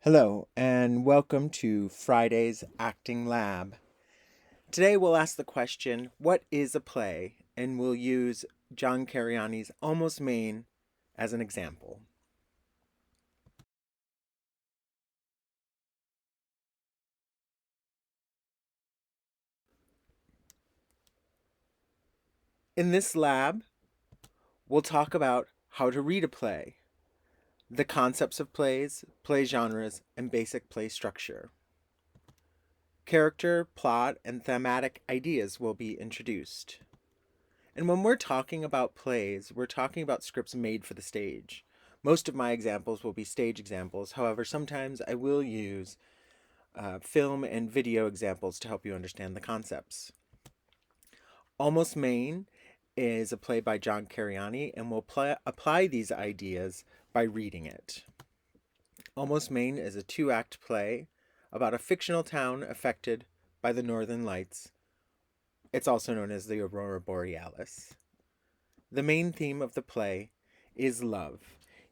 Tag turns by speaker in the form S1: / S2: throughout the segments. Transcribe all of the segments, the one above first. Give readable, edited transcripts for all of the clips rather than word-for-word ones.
S1: Hello, and welcome to Friday's Acting Lab. Today we'll ask the question, what is a play? And we'll use John Cariani's Almost Maine as an example. In this lab, we'll talk about how to read a play, the concepts of plays, play genres, and basic play structure. Character, plot, and thematic ideas will be introduced. And when we're talking about plays, we're talking about scripts made for the stage. Most of my examples will be stage examples. However, sometimes I will use film and video examples to help you understand the concepts. Almost Maine is a play by John Cariani, and we'll apply these ideas by reading it. Almost Maine is a two-act play about a fictional town affected by the Northern Lights. It's also known as the Aurora Borealis. The main theme of the play is love.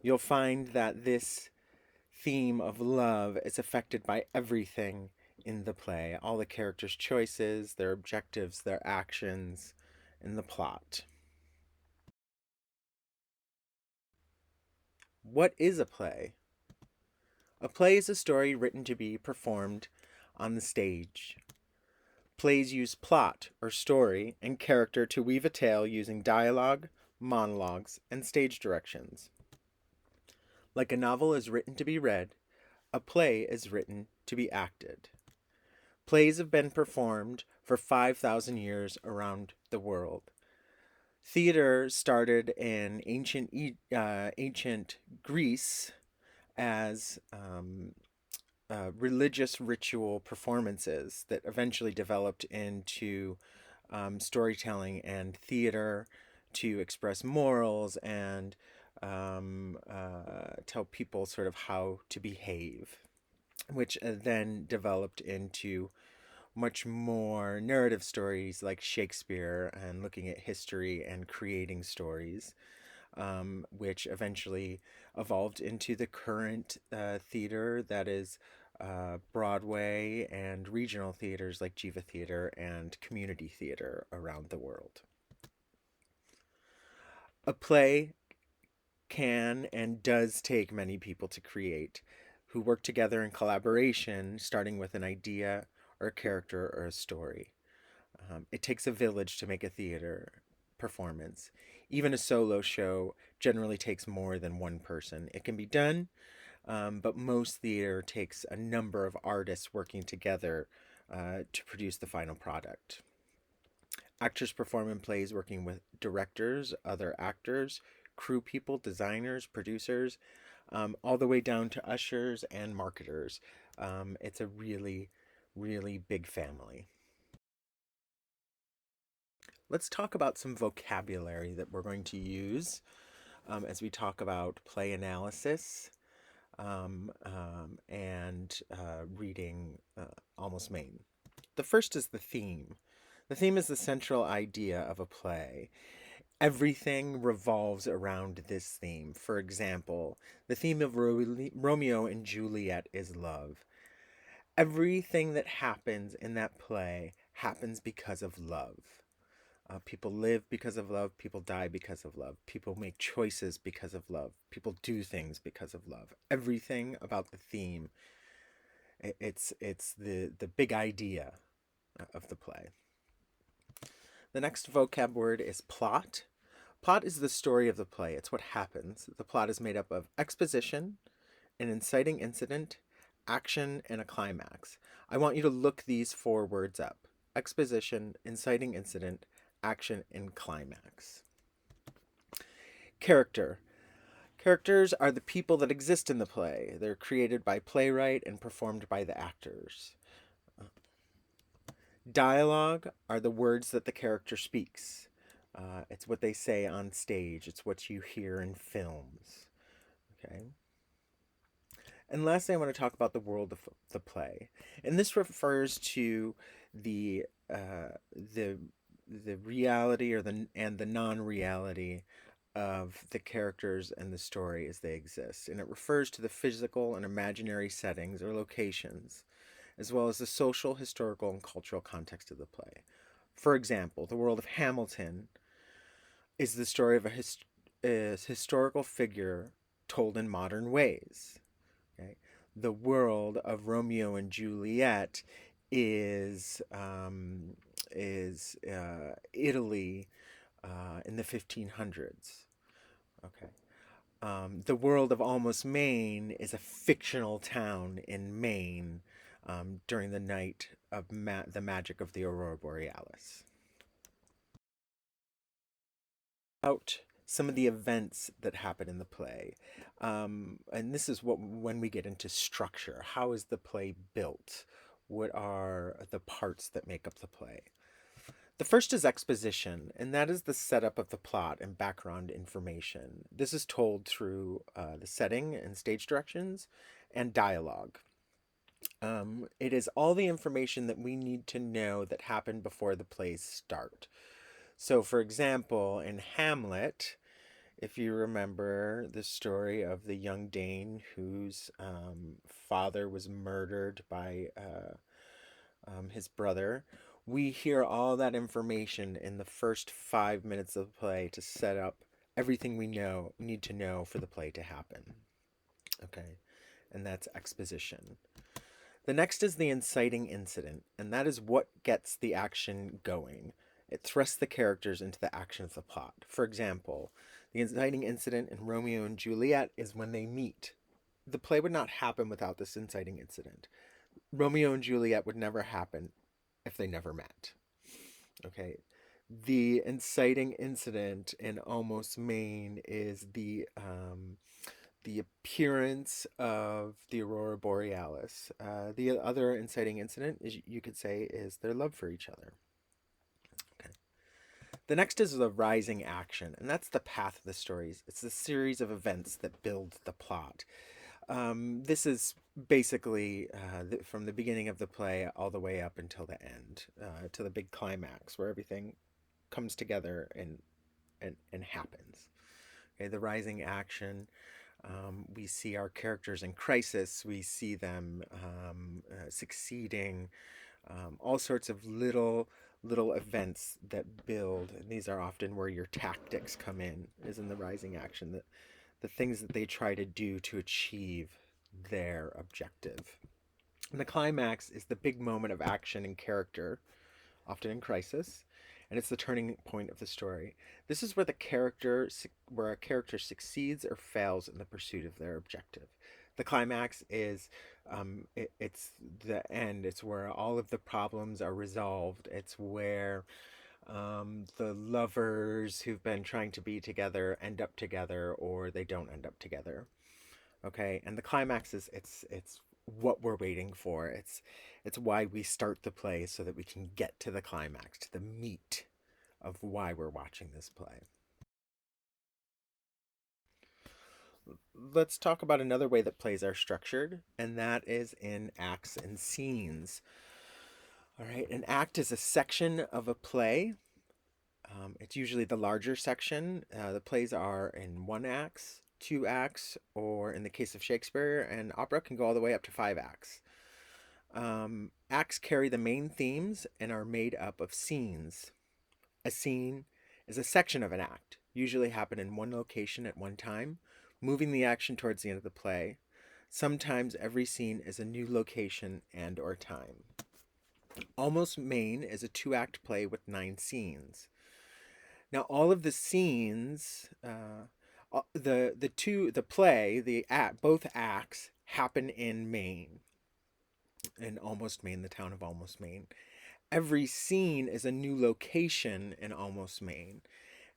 S1: You'll find that this theme of love is affected by everything in the play, all the characters' choices, their objectives, their actions, and the plot. What is a play? A play is a story written to be performed on the stage. Plays use plot, or story, and character to weave a tale using dialogue, monologues, and stage directions. Like a novel is written to be read, a play is written to be acted. Plays have been performed for 5,000 years around the world. Theater started in ancient Greece as religious ritual performances that eventually developed into storytelling and theater to express morals and tell people sort of how to behave, which then developed into much more narrative stories like Shakespeare and looking at history and creating stories, which eventually evolved into the current theater that is Broadway and regional theaters like Jiva Theater and community theater around the world. A play can and does take many people to create who work together in collaboration, starting with an idea or a character or a story. It takes a village to make a theater performance. Even a solo show generally takes more than one person. It can be done, but most theater takes a number of artists working together to produce the final product. Actors perform in plays working with directors, other actors, crew people, designers, producers, all the way down to ushers and marketers. It's a really, really big family. Let's talk about some vocabulary that we're going to use as we talk about play analysis and reading Almost Maine. The first is the theme. The theme is the central idea of a play. Everything revolves around this theme. For example, the theme of Romeo and Juliet is love. Everything that happens in that play happens because of love. People live because of love. People die because of love. People make choices because of love. People do things because of love. Everything about the theme, it's the big idea of the play. The next vocab word is plot. Plot is the story of the play. It's what happens. The plot is made up of exposition, an inciting incident, action, and a climax. I want you to look these four words up: exposition, inciting incident, action, and climax. Character. Characters are the people that exist in the play. They're created by playwright and performed by the actors. Dialogue are the words that the character speaks. It's what they say on stage. It's what you hear in films. Okay. And lastly, I want to talk about the world of the play, and this refers to the uh, the the reality or the non-reality of the characters and the story as they exist, and it refers to the physical and imaginary settings or locations, as well as the social, historical, and cultural context of the play. For example, the world of Hamilton is the story of a historical figure told in modern ways. Okay? The world of Romeo and Juliet is Italy in the 1500s. Okay. The world of Almost Maine is a fictional town in Maine during the night of the magic of the Aurora Borealis. About some of the events that happen in the play. And this is what when we get into structure. How is the play built? What are the parts that make up the play? The first is exposition, and that is the setup of the plot and background information. This is told through the setting and stage directions and dialogue. It is all the information that we need to know that happened before the plays start. So, for example, in Hamlet, if you remember the story of the young Dane whose father was murdered by his brother, we hear all that information in the first 5 minutes of the play to set up everything we need to know for the play to happen. Okay, and that's exposition. The next is the inciting incident, and that is what gets the action going. It thrusts the characters into the action of the plot. For example, the inciting incident in Romeo and Juliet is when they meet. The play would not happen without this inciting incident. Romeo and Juliet would never happen if they never met. Okay. The inciting incident in Almost Maine is the appearance of the Aurora Borealis. The other inciting incident, is you could say, is their love for each other. Okay. The next is the rising action, and that's the path of the stories. It's the series of events that build the plot. This is basically from the beginning of the play all the way up until the end, to the big climax where everything comes together and happens. Okay, the rising action. We see our characters in crisis. We see them succeeding. All sorts of little events that build. And these are often where your tactics come in. Is in the rising action. The things that they try to do to achieve their objective. And the climax is the big moment of action and character, often in crisis, and it's the turning point of the story. This is where a character succeeds or fails in the pursuit of their objective. The climax is it's the end. It's where all of the problems are resolved. It's where the lovers who've been trying to be together end up together, or they don't end up together. Okay, and the climax is it's what we're waiting for. It's why we start the play so that we can get to the climax, to the meat of why we're watching this play. Let's talk about another way that plays are structured, and that is in acts and scenes. All right, an act is a section of a play. It's usually the larger section. The plays are in one acts, two acts, or in the case of Shakespeare and opera, can go all the way up to 5 acts. Acts carry the main themes and are made up of scenes. A scene is a section of an act, usually happen in one location at one time, moving the action towards the end of the play. Sometimes every scene is a new location and or time. Almost Maine is a 2-act play with 9 scenes. Now, all of the scenes, the play, both acts happen in Maine, in Almost Maine, the town of Almost Maine. Every scene is a new location in Almost Maine,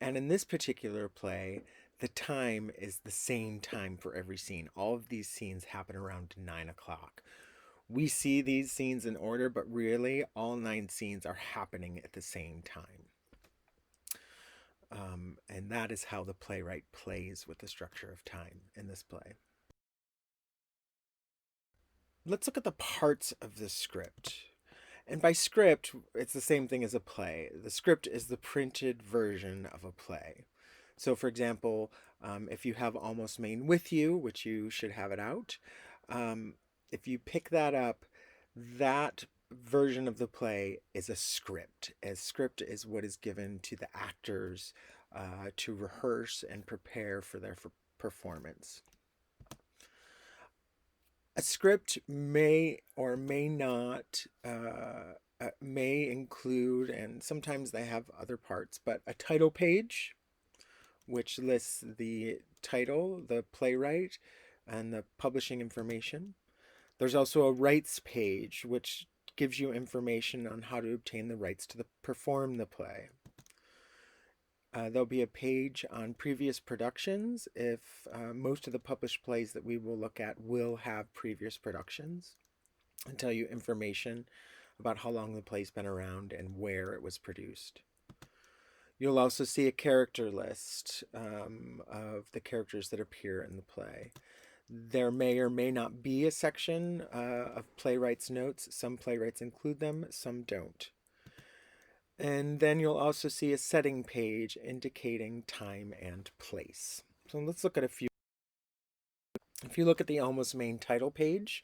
S1: and in this particular play, the time is the same time for every scene. All of these scenes happen around 9 o'clock. We see these scenes in order, but really, all 9 scenes are happening at the same time. And that is how the playwright plays with the structure of time in this play. Let's look at the parts of the script. And by script, it's the same thing as a play. The script is the printed version of a play. So, for example, if you have Almost Maine with you, which you should have it out, um, if you pick that up, that version of the play is a script. A script is what is given to the actors to rehearse and prepare for their performance. A script may or may not may include, and sometimes they have other parts, but a title page, which lists the title, the playwright, and the publishing information. There's also a rights page, which gives you information on how to obtain the rights to perform the play. There'll be a page on previous productions if most of the published plays that we will look at will have previous productions, and tell you information about how long the play's been around and where it was produced. You'll also see a character list of the characters that appear in the play. There may or may not be a section of playwrights' notes. Some playwrights include them, some don't. And then you'll also see a setting page indicating time and place. So let's look at a few. If you look at the Almost Maine title page,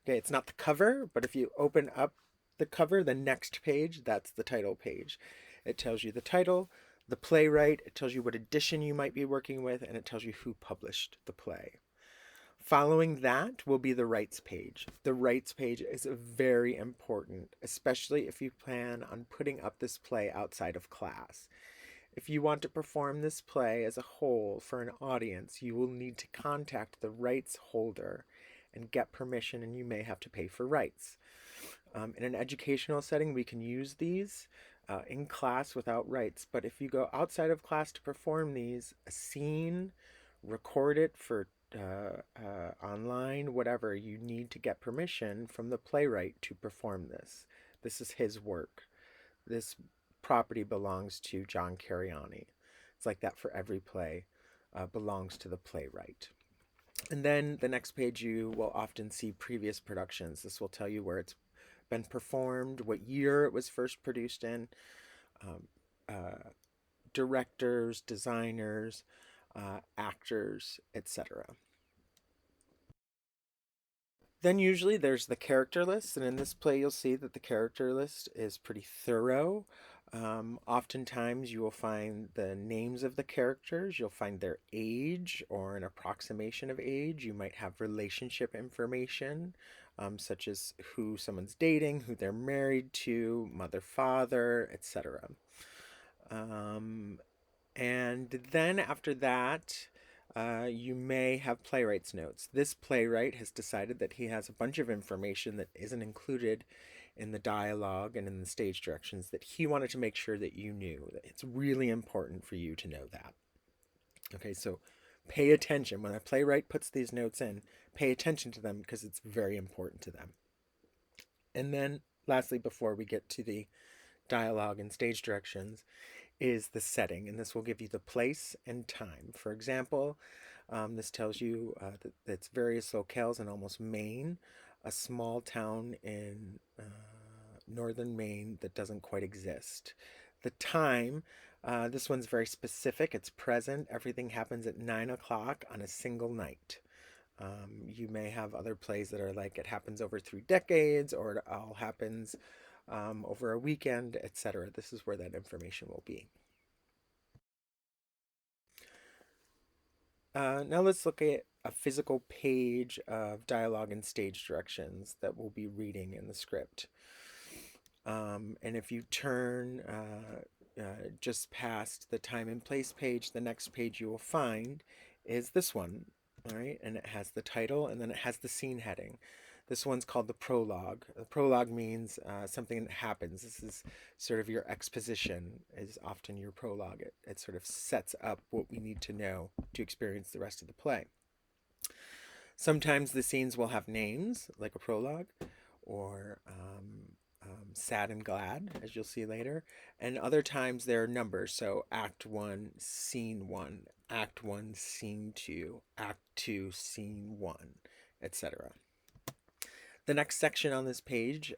S1: okay, it's not the cover, but if you open up the cover, the next page, that's the title page. It tells you the title, the playwright, it tells you what edition you might be working with, and it tells you who published the play. Following that will be the rights page. The rights page is very important, especially if you plan on putting up this play outside of class. If you want to perform this play as a whole for an audience, you will need to contact the rights holder and get permission, and you may have to pay for rights. In an educational setting, we can use these in class without rights, but if you go outside of class to perform these, a scene, record it for online, whatever, you need to get permission from the playwright to perform this. This is his work. This property belongs to John Cariani. It's like that for every play, belongs to the playwright. And then the next page, you will often see previous productions. This will tell you where it's been performed, what year it was first produced in, directors, designers, actors, etc. Then usually there's the character list, and in this play you'll see that the character list is pretty thorough. Oftentimes you will find the names of the characters, you'll find their age or an approximation of age. You might have relationship information, such as who someone's dating, who they're married to, mother, father, etc. And then after that, you may have playwright's notes. This playwright has decided that he has a bunch of information that isn't included in the dialogue and in the stage directions that he wanted to make sure that you knew. That it's really important for you to know that. Okay, so pay attention. When a playwright puts these notes in, pay attention to them because it's very important to them. And then lastly, before we get to the dialogue and stage directions, is the setting, and this will give you the place and time. For example, this tells you that it's various locales in Almost Maine, a small town in northern Maine that doesn't quite exist. The time, this one's very specific. It's present. Everything happens at 9 o'clock on a single night. You may have other plays that are like it happens over 3 decades, or it all happens over a weekend, etc. This is where that information will be. Now let's look at a physical page of dialogue and stage directions that we'll be reading in the script. And if you turn just past the time and place page, the next page you will find is this one, all right? And it has the title, and then it has the scene heading. This one's called the prologue. The prologue means something that happens. This is sort of your exposition, is often your prologue. It sort of sets up what we need to know to experience the rest of the play. Sometimes the scenes will have names, like a prologue, or sad and glad, as you'll see later. And other times there are numbers, so Act 1, Scene 1, Act 1, Scene 2, Act 2, Scene 1, etc. The next section on this page,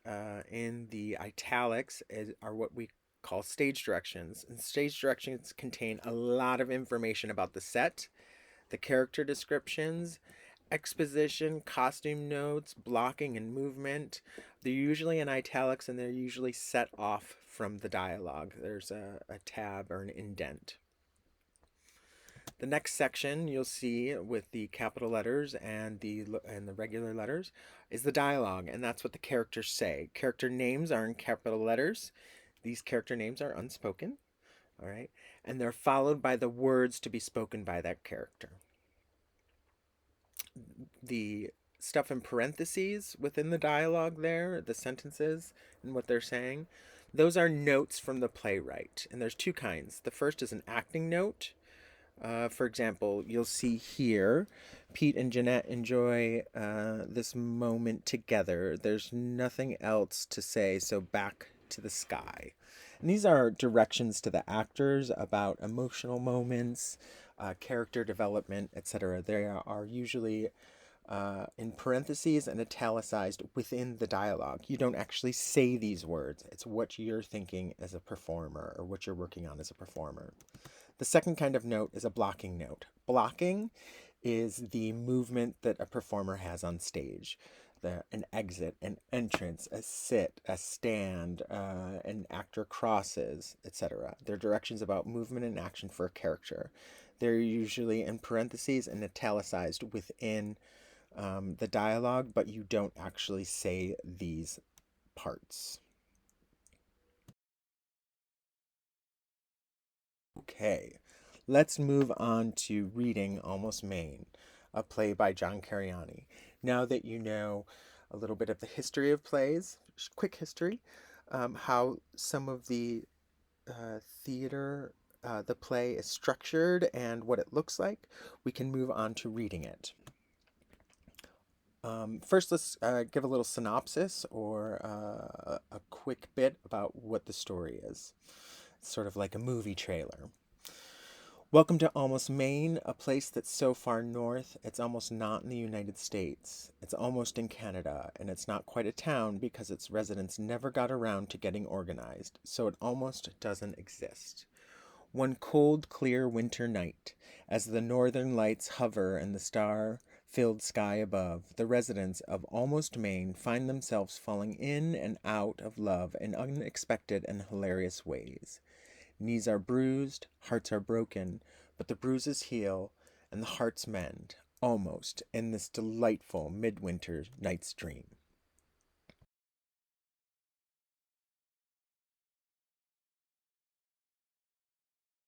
S1: in the italics, are what we called stage directions. And stage directions contain a lot of information about the set, the character descriptions, exposition, costume notes, blocking, and movement. They're usually in italics and they're usually set off from the dialogue. There's a tab or an indent. The next section you'll see with the capital letters and the regular letters is the dialogue, and that's what the characters say. Character names are in capital letters. These character names are unspoken, all right, and they're followed by the words to be spoken by that character. The stuff in parentheses within the dialogue there, the sentences and what they're saying, those are notes from the playwright, and there's two kinds. The first is an acting note. For example, you'll see here, Pete and Jeanette enjoy this moment together. There's nothing else to say, so back to the sky. And these are directions to the actors about emotional moments, character development, etc. They are usually in parentheses and italicized within the dialogue. You don't actually say these words. It's what you're thinking as a performer or what you're working on as a performer. The second kind of note is a blocking note. Blocking is the movement that a performer has on stage. An exit, an entrance, a sit, a stand, an actor crosses, etc. They're directions about movement and action for a character. They're usually in parentheses and italicized within the dialogue, but you don't actually say these parts. Okay, let's move on to reading Almost Maine, a play by John Cariani. Now that you know a little bit of the history of plays, quick history, how some of the theater, the play is structured and what it looks like, we can move on to reading it. First, let's give a little synopsis or a quick bit about what the story is. It's sort of like a movie trailer. Welcome to Almost Maine, a place that's so far north, it's almost not in the United States. It's almost in Canada, and it's not quite a town because its residents never got around to getting organized, so it almost doesn't exist. One cold, clear winter night, as the northern lights hover in the star-filled sky above, the residents of Almost Maine find themselves falling in and out of love in unexpected and hilarious ways. Knees are bruised, hearts are broken, but the bruises heal and the hearts mend, almost, in this delightful midwinter night's dream.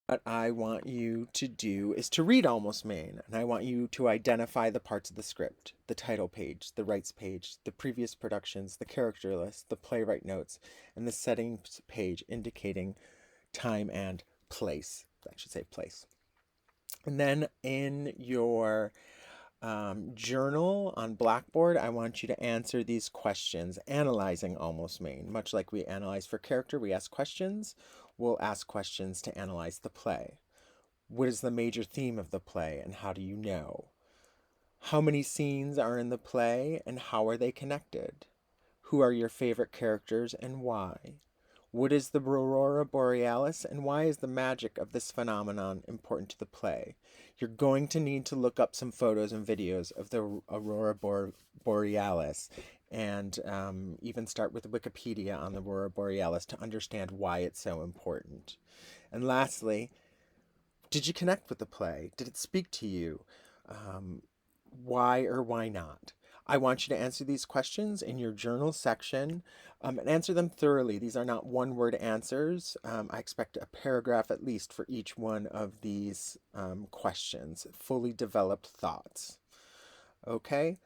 S1: What I want you to do is to read Almost Maine, and I want you to identify the parts of the script, the title page, the rights page, the previous productions, the character list, the playwright notes, and the settings page indicating time and place. I should say place. And then in your journal on Blackboard, I want you to answer these questions, analyzing Almost Maine. Much like we analyze for character, we ask questions. We'll ask questions to analyze the play. What is the major theme of the play, and how do you know? How many scenes are in the play, and how are they connected? Who are your favorite characters, and why? What is the aurora borealis, and why is the magic of this phenomenon important to the play? You're going to need to look up some photos and videos of the aurora borealis, and even start with Wikipedia on the aurora borealis to understand why it's so important. And lastly, did you connect with the play? Did it speak to you? Why or why not? I want you to answer these questions in your journal section and answer them thoroughly. These are not one-word answers. I expect a paragraph at least for each one of these questions, fully developed thoughts. Okay?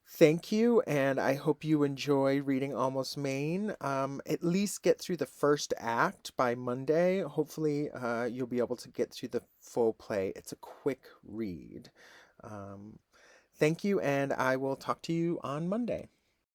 S1: Thank you, and I hope you enjoy reading Almost Maine. At least get through the first act by Monday. Hopefully, you'll be able to get through the full play. It's a quick read. Thank you, and I will talk to you on Monday.